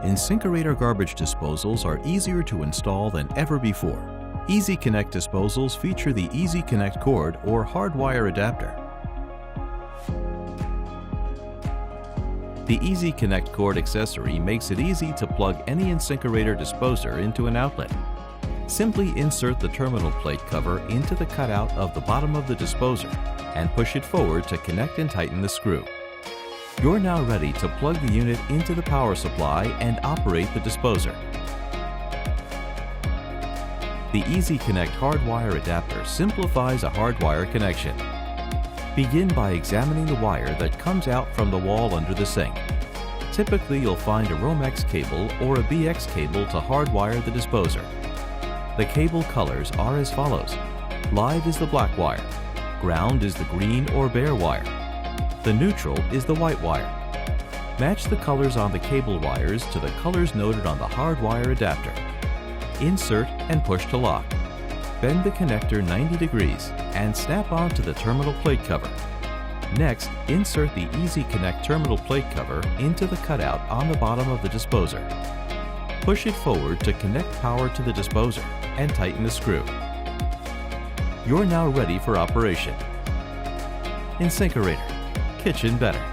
InSinkErator garbage disposals are easier to install than ever before. EZ Connect disposals feature the EZ Connect cord or hardwire adapter. The EZ Connect cord accessory makes it easy to plug any InSinkErator disposer into an outlet. Simply insert the terminal plate cover into the cutout of the bottom of the disposer and push it forward to connect and tighten the screw. You're now ready to plug the unit into the power supply and operate the disposer. The EZ Connect hardwire adapter simplifies a hardwire connection. Begin by examining the wire that comes out from the wall under the sink. Typically, you'll find a Romex cable or a BX cable to hardwire the disposer. The cable colors are as follows. Live is the black wire. Ground is the green or bare wire. The neutral is the white wire. Match the colors on the cable wires to the colors noted on the hardwire adapter. Insert and push to lock. Bend the connector 90 degrees and snap onto the terminal plate cover. Next, insert the EZ Connect terminal plate cover into the cutout on the bottom of the disposer. Push it forward to connect power to the disposer and tighten the screw. You're now ready for operation. InSinkErator, kitchen better.